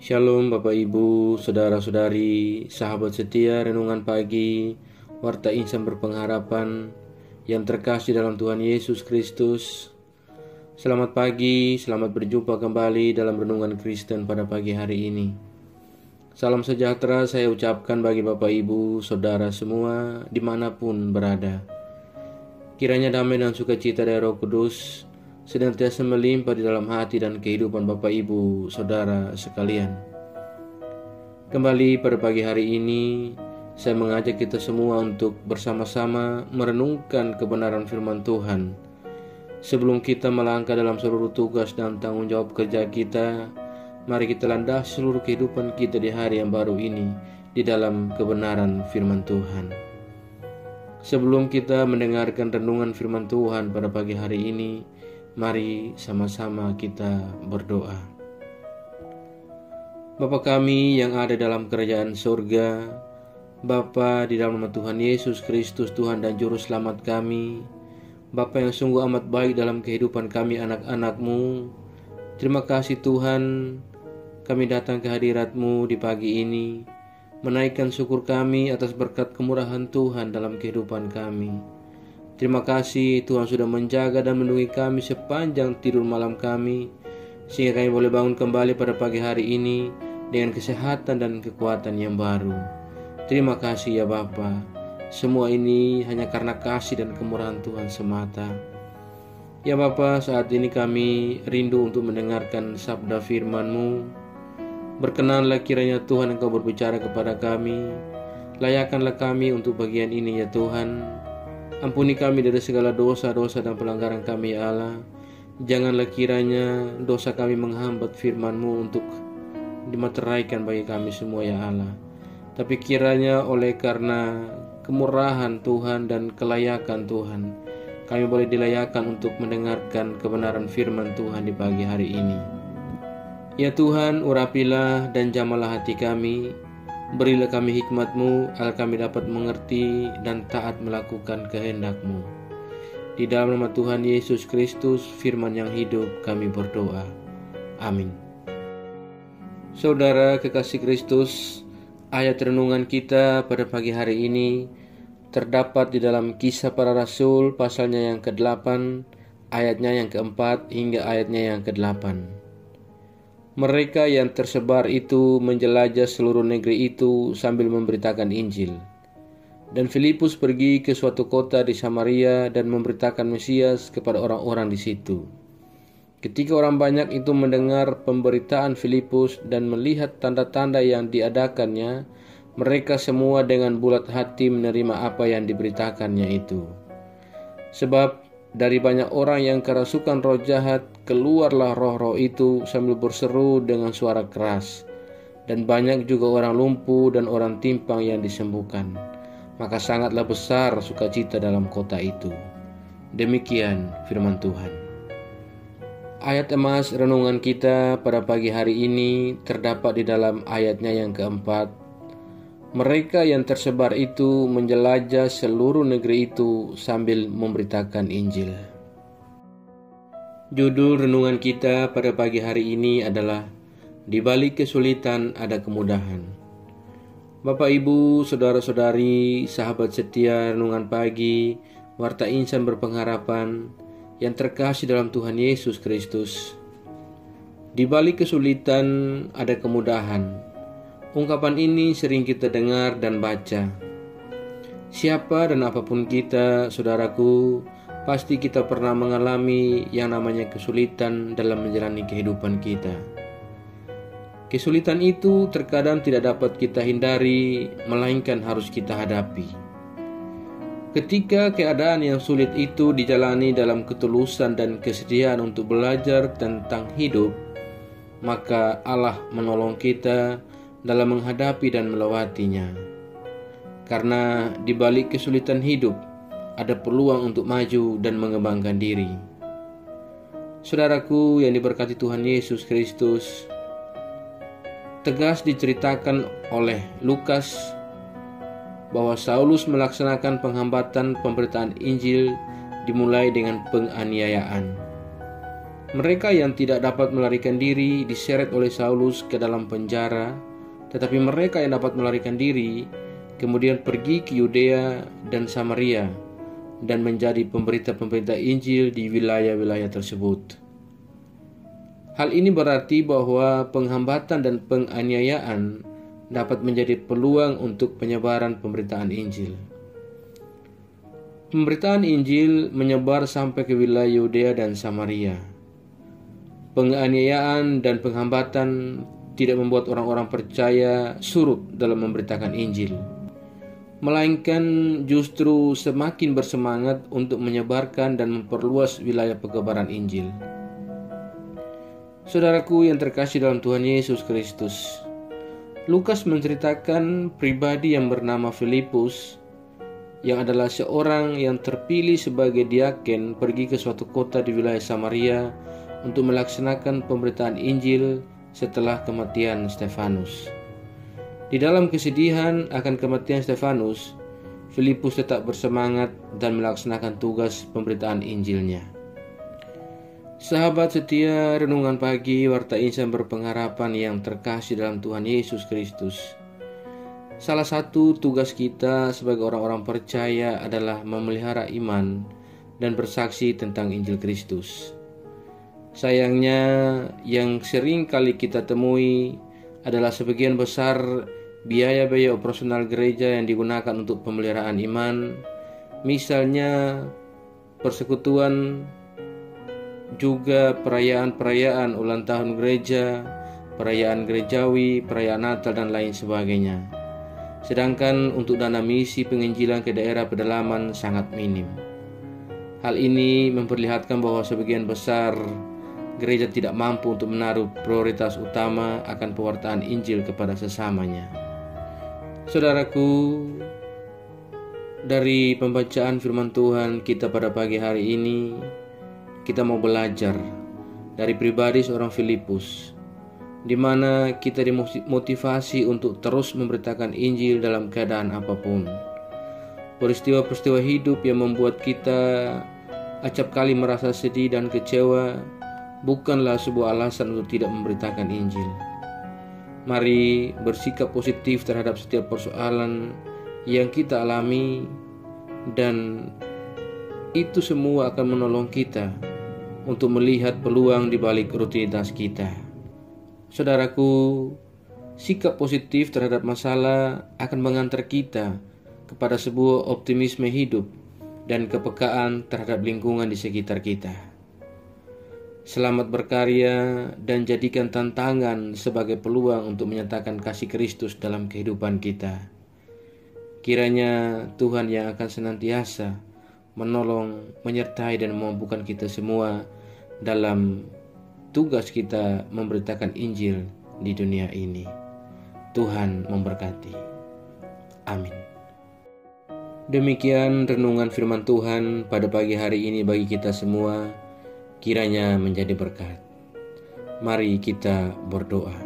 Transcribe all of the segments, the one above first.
Shalom Bapak Ibu, Saudara-saudari, sahabat setia Renungan Pagi, Warta Insan Berpengharapan yang terkasih dalam Tuhan Yesus Kristus. Selamat pagi, selamat berjumpa kembali dalam Renungan Kristen pada pagi hari ini. Salam sejahtera saya ucapkan bagi Bapak Ibu, Saudara semua dimanapun berada. Kiranya damai dan sukacita dari Roh Kudus senantiasa melimpah di dalam hati dan kehidupan Bapak Ibu, Saudara sekalian. Kembali pada pagi hari ini, saya mengajak kita semua untuk bersama-sama merenungkan kebenaran firman Tuhan. Sebelum kita melangkah dalam seluruh tugas dan tanggung jawab kerja kita, mari kita landasi seluruh kehidupan kita di hari yang baru ini di dalam kebenaran firman Tuhan. Sebelum kita mendengarkan renungan firman Tuhan pada pagi hari ini, mari sama-sama kita berdoa. Bapa kami yang ada dalam kerajaan surga, Bapa di dalam nama Tuhan Yesus Kristus, Tuhan dan Juru Selamat kami, Bapa yang sungguh amat baik dalam kehidupan kami anak-anak-Mu. Terima kasih Tuhan, kami datang ke hadirat-Mu di pagi ini, menaikkan syukur kami atas berkat kemurahan Tuhan dalam kehidupan kami. Terima kasih Tuhan sudah menjaga dan melindungi kami sepanjang tidur malam kami, sehingga kami boleh bangun kembali pada pagi hari ini dengan kesehatan dan kekuatan yang baru. Terima kasih ya Bapa. Semua ini hanya karena kasih dan kemurahan Tuhan semata. Ya Bapa, saat ini kami rindu untuk mendengarkan sabda firman-Mu. Berkenanlah kiranya Tuhan Engkau berbicara kepada kami. Layakanlah kami untuk bagian ini ya Tuhan. Ampuni kami dari segala dosa-dosa dan pelanggaran kami ya Allah. Janganlah kiranya dosa kami menghambat firman-Mu untuk dimateraikan bagi kami semua ya Allah. Tapi kiranya oleh karena kemurahan Tuhan dan kelayakan Tuhan, kami boleh dilayakkan untuk mendengarkan kebenaran firman Tuhan di pagi hari ini. Ya Tuhan, urapilah dan jamalah hati kami. Berilah kami hikmat-Mu agar kami dapat mengerti dan taat melakukan kehendak-Mu. Di dalam nama Tuhan Yesus Kristus, firman yang hidup, kami berdoa. Amin. Saudara kekasih Kristus, ayat renungan kita pada pagi hari ini terdapat di dalam Kisah Para Rasul pasalnya yang ke-8, ayatnya yang ke-4 hingga ayatnya yang ke-8. Mereka yang tersebar itu menjelajah seluruh negeri itu sambil memberitakan Injil. Dan Filipus pergi ke suatu kota di Samaria dan memberitakan Mesias kepada orang-orang di situ. Ketika orang banyak itu mendengar pemberitaan Filipus dan melihat tanda-tanda yang diadakannya, mereka semua dengan bulat hati menerima apa yang diberitakannya itu. Sebab dari banyak orang yang kerasukan roh jahat, keluarlah roh-roh itu sambil berseru dengan suara keras. Dan banyak juga orang lumpuh dan orang timpang yang disembuhkan. Maka sangatlah besar sukacita dalam kota itu. Demikian firman Tuhan. Ayat emas renungan kita pada pagi hari ini terdapat di dalam ayatnya yang keempat. Mereka yang tersebar itu menjelajah seluruh negeri itu sambil memberitakan Injil. Judul renungan kita pada pagi hari ini adalah Di balik kesulitan ada kemudahan. Bapak Ibu, Saudara-saudari, sahabat setia Renungan Pagi, Warta Insan Berpengharapan yang terkasih dalam Tuhan Yesus Kristus. Di balik kesulitan ada kemudahan. Ungkapan ini sering kita dengar dan baca. Siapa dan apapun kita, saudaraku, pasti kita pernah mengalami yang namanya kesulitan dalam menjalani kehidupan kita. Kesulitan itu terkadang tidak dapat kita hindari, melainkan harus kita hadapi. Ketika keadaan yang sulit itu dijalani dalam ketulusan dan kesediaan untuk belajar tentang hidup, maka Allah menolong kita dalam menghadapi dan melewatinya. Karena di balik kesulitan hidup ada peluang untuk maju dan mengembangkan diri. Saudaraku yang diberkati Tuhan Yesus Kristus, tegas diceritakan oleh Lukas bahwa Saulus melaksanakan penghambatan pemberitaan Injil dimulai dengan penganiayaan. Mereka yang tidak dapat melarikan diri diseret oleh Saulus ke dalam penjara, tetapi mereka yang dapat melarikan diri kemudian pergi ke Yudea dan Samaria dan menjadi pemberita-pemberita Injil di wilayah-wilayah tersebut. Hal ini berarti bahwa penghambatan dan penganiayaan dapat menjadi peluang untuk penyebaran pemberitaan Injil. Pemberitaan Injil menyebar sampai ke wilayah Yudea dan Samaria. Penganiayaan dan penghambatan tidak membuat orang-orang percaya surut dalam memberitakan Injil, melainkan justru semakin bersemangat untuk menyebarkan dan memperluas wilayah pekebaran Injil. Saudaraku yang terkasih dalam Tuhan Yesus Kristus, Lukas menceritakan pribadi yang bernama Filipus, yang adalah seorang yang terpilih sebagai diaken, pergi ke suatu kota di wilayah Samaria untuk melaksanakan pemberitaan Injil setelah kematian Stefanus. Di dalam kesedihan akan kematian Stefanus, Filipus tetap bersemangat dan melaksanakan tugas pemberitaan Injilnya. Sahabat setia renungan pagi Warta Insan Berpengharapan yang terkasih dalam Tuhan Yesus Kristus, salah satu tugas kita sebagai orang-orang percaya adalah memelihara iman dan bersaksi tentang Injil Kristus. Sayangnya, yang sering kali kita temui adalah sebagian besar biaya-biaya operasional gereja yang digunakan untuk pemeliharaan iman, misalnya persekutuan, juga perayaan-perayaan ulang tahun gereja, perayaan gerejawi, perayaan Natal, dan lain sebagainya. Sedangkan untuk dana misi penginjilan ke daerah pedalaman sangat minim. Hal ini memperlihatkan bahwa sebagian besar gereja tidak mampu untuk menaruh prioritas utama akan pewartaan Injil kepada sesamanya. Saudaraku, dari pembacaan firman Tuhan kita pada pagi hari ini, kita mau belajar dari pribadi seorang Filipus, di mana kita dimotivasi untuk terus memberitakan Injil dalam keadaan apapun. Peristiwa-peristiwa hidup yang membuat kita acap kali merasa sedih dan kecewa bukanlah sebuah alasan untuk tidak memberitakan Injil. Mari bersikap positif terhadap setiap persoalan yang kita alami, dan itu semua akan menolong kita untuk melihat peluang di balik rutinitas kita. Saudaraku, sikap positif terhadap masalah akan mengantar kita kepada sebuah optimisme hidup dan kepekaan terhadap lingkungan di sekitar kita. Selamat berkarya dan jadikan tantangan sebagai peluang untuk menyatakan kasih Kristus dalam kehidupan kita. Kiranya Tuhan yang akan senantiasa menolong, menyertai, dan memampukan kita semua dalam tugas kita memberitakan Injil di dunia ini. Tuhan memberkati. Amin. Demikian renungan firman Tuhan pada pagi hari ini bagi kita semua. Kiranya menjadi berkat. Mari kita berdoa.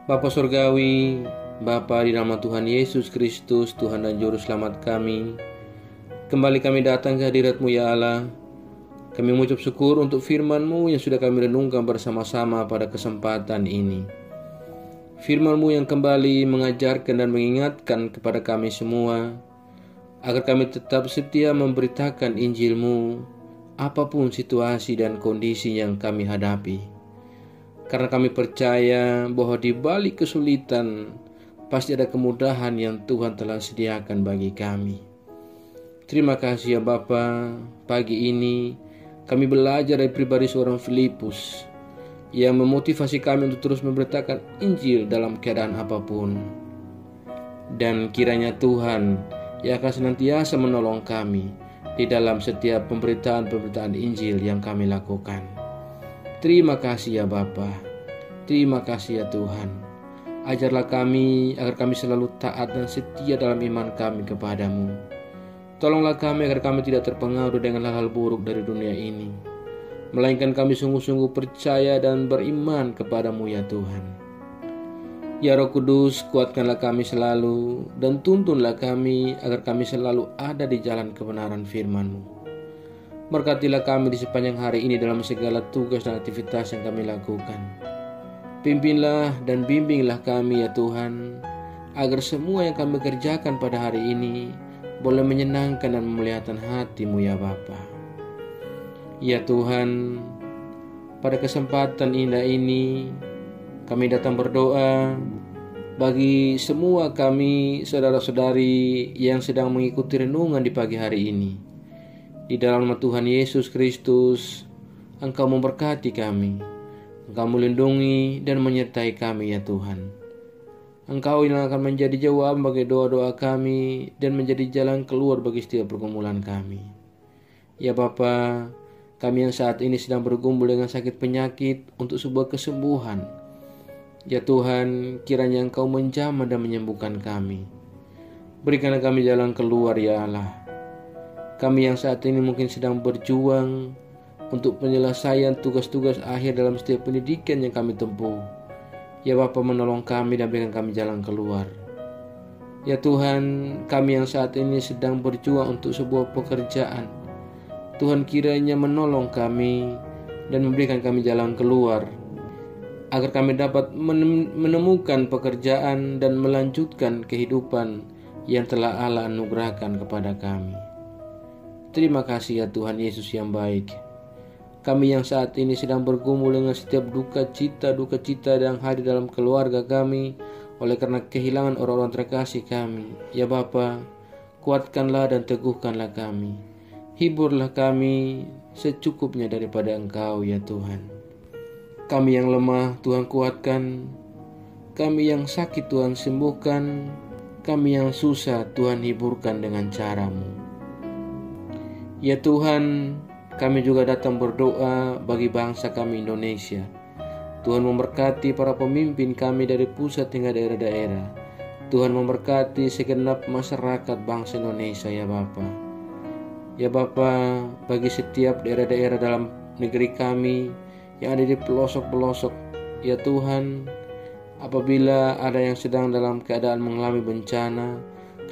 Bapa Surgawi, Bapa di nama Tuhan Yesus Kristus, Tuhan dan Juru Selamat kami, kembali kami datang ke hadirat-Mu ya Allah. Kami mengucap syukur untuk firman-Mu yang sudah kami renungkan bersama-sama pada kesempatan ini. Firman-Mu yang kembali mengajarkan dan mengingatkan kepada kami semua, agar kami tetap setia memberitakan Injil-Mu, apapun situasi dan kondisi yang kami hadapi. Karena kami percaya bahwa di balik kesulitan, pasti ada kemudahan yang Tuhan telah sediakan bagi kami. Terima kasih ya Bapa, pagi ini kami belajar dari pribadi seorang Filipus yang memotivasi kami untuk terus memberitakan Injil dalam keadaan apapun. Dan kiranya Tuhan yang akan senantiasa menolong kami di dalam setiap pemberitaan Injil yang kami lakukan. Terima kasih ya Bapa, terima kasih ya Tuhan. Ajarlah kami agar kami selalu taat dan setia dalam iman kami kepadamu. Tolonglah kami agar kami tidak terpengaruh dengan hal-hal buruk dari dunia ini, melainkan kami sungguh-sungguh percaya dan beriman kepadamu ya Tuhan. Ya Roh Kudus, kuatkanlah kami selalu dan tuntunlah kami agar kami selalu ada di jalan kebenaran firman-Mu. Berkatilah kami di sepanjang hari ini dalam segala tugas dan aktivitas yang kami lakukan. Pimpinlah dan bimbinglah kami ya Tuhan, agar semua yang kami kerjakan pada hari ini boleh menyenangkan dan memuliakan hati-Mu ya Bapa. Ya Tuhan, pada kesempatan indah ini kami datang berdoa bagi semua kami saudara-saudari yang sedang mengikuti renungan di pagi hari ini. Di dalam nama Tuhan Yesus Kristus, Engkau memberkati kami, Engkau melindungi dan menyertai kami ya Tuhan. Engkau yang akan menjadi jawaban bagi doa-doa kami dan menjadi jalan keluar bagi setiap pergumulan kami. Ya Bapa, kami yang saat ini sedang bergumul dengan sakit penyakit untuk sebuah kesembuhan. Ya Tuhan, kiranya Engkau menjamah dan menyembuhkan kami. Berikanlah kami jalan keluar ya Allah. Kami yang saat ini mungkin sedang berjuang untuk penyelesaian tugas-tugas akhir dalam setiap pendidikan yang kami tempuh. Ya Bapa, menolong kami dan berikan kami jalan keluar. Ya Tuhan, kami yang saat ini sedang berjuang untuk sebuah pekerjaan. Tuhan kiranya menolong kami dan memberikan kami jalan keluar, agar kami dapat menemukan pekerjaan dan melanjutkan kehidupan yang telah Allah anugerahkan kepada kami. Terima kasih ya Tuhan Yesus yang baik. Kami yang saat ini sedang bergumul dengan setiap duka cita yang hadir dalam keluarga kami oleh karena kehilangan orang-orang terkasih kami. Ya Bapa, kuatkanlah dan teguhkanlah kami. Hiburlah kami secukupnya daripada Engkau ya Tuhan. Kami yang lemah Tuhan kuatkan, kami yang sakit Tuhan sembuhkan, kami yang susah Tuhan hiburkan dengan cara-Mu. Ya Tuhan, kami juga datang berdoa bagi bangsa kami Indonesia. Tuhan memberkati para pemimpin kami dari pusat hingga daerah-daerah. Tuhan memberkati segenap masyarakat bangsa Indonesia ya Bapa. Ya Bapa, bagi setiap daerah-daerah dalam negeri kami yang ada di pelosok-pelosok, ya Tuhan, apabila ada yang sedang dalam keadaan mengalami bencana,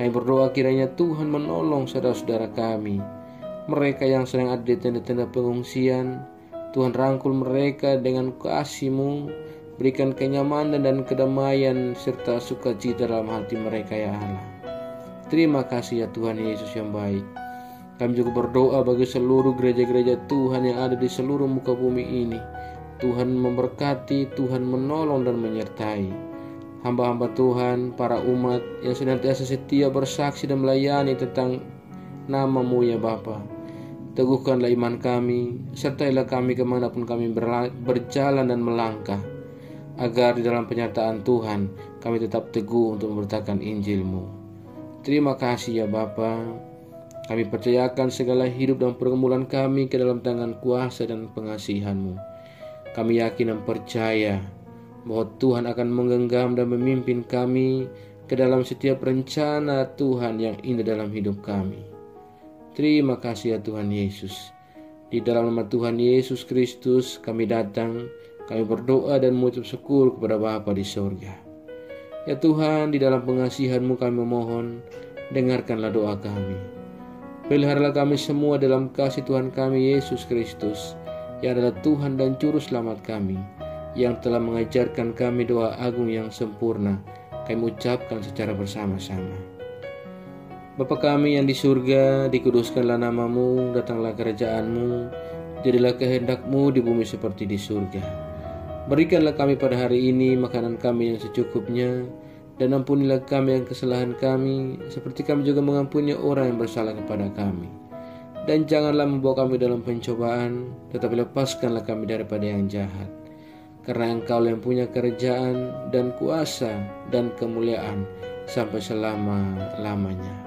kami berdoa kiranya Tuhan menolong saudara-saudara kami. Mereka yang sedang ada di tenda-tenda pengungsian, Tuhan rangkul mereka dengan kasih-Mu, berikan kenyamanan dan kedamaian serta sukacita dalam hati mereka ya Allah. Terima kasih ya Tuhan Yesus yang baik. Kami juga berdoa bagi seluruh gereja-gereja Tuhan yang ada di seluruh muka bumi ini. Tuhan memberkati, Tuhan menolong dan menyertai hamba-hamba Tuhan, para umat yang senantiasa setia bersaksi dan melayani tentang nama-Mu ya Bapa. Teguhkanlah iman kami, sertailah kami kemanapun kami berjalan dan melangkah, agar di dalam penyertaan Tuhan kami tetap teguh untuk memberitakan Injil-Mu. Terima kasih ya Bapa. Kami percayakan segala hidup dan pergumulan kami ke dalam tangan kuasa dan pengasihan-Mu. Kami yakin dan percaya bahwa Tuhan akan menggenggam dan memimpin kami ke dalam setiap rencana Tuhan yang indah dalam hidup kami. Terima kasih ya Tuhan Yesus. Di dalam nama Tuhan Yesus Kristus kami datang, kami berdoa dan mengucap syukur kepada Bapa di surga. Ya Tuhan, di dalam pengasihan-Mu kami memohon, dengarkanlah doa kami. Peliharalah kami semua dalam kasih Tuhan kami Yesus Kristus, yang adalah Tuhan dan Juru Selamat kami, yang telah mengajarkan kami doa agung yang sempurna. Kami ucapkan secara bersama-sama. Bapa kami yang di surga, dikuduskanlah nama-Mu, datanglah kerajaan-Mu, jadilah kehendak-Mu di bumi seperti di surga. Berikanlah kami pada hari ini makanan kami yang secukupnya, dan ampunilah kami yang kesalahan kami, seperti kami juga mengampuni orang yang bersalah kepada kami. Dan janganlah membawa kami dalam pencobaan, tetapi lepaskanlah kami daripada yang jahat. Karena Engkau yang punya kerajaan dan kuasa dan kemuliaan sampai selama-lamanya.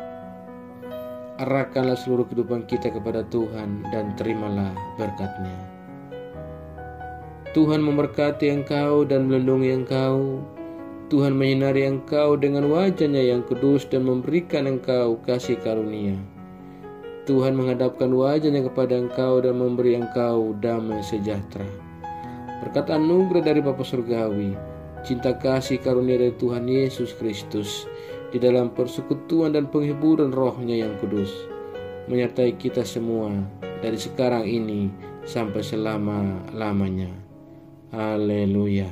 Arahkanlah seluruh kehidupan kita kepada Tuhan dan terimalah berkat-Nya. Tuhan memberkati engkau dan melindungi engkau. Tuhan menyinari engkau dengan wajah-Nya yang kudus dan memberikan engkau kasih karunia. Tuhan menghadapkan wajah-Nya kepada engkau dan memberi engkau damai sejahtera. Berkat anugerah dari Bapa Surgawi, cinta kasih karunia dari Tuhan Yesus Kristus, di dalam persekutuan dan penghiburan Roh-Nya yang kudus, menyertai kita semua dari sekarang ini sampai selama-lamanya. Haleluya.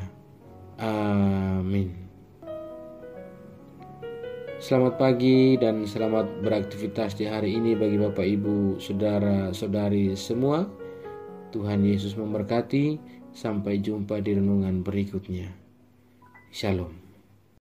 Amin. Selamat pagi dan selamat beraktivitas di hari ini bagi Bapak, Ibu, Saudara-saudari semua. Tuhan Yesus memberkati. Sampai jumpa di renungan berikutnya. Shalom.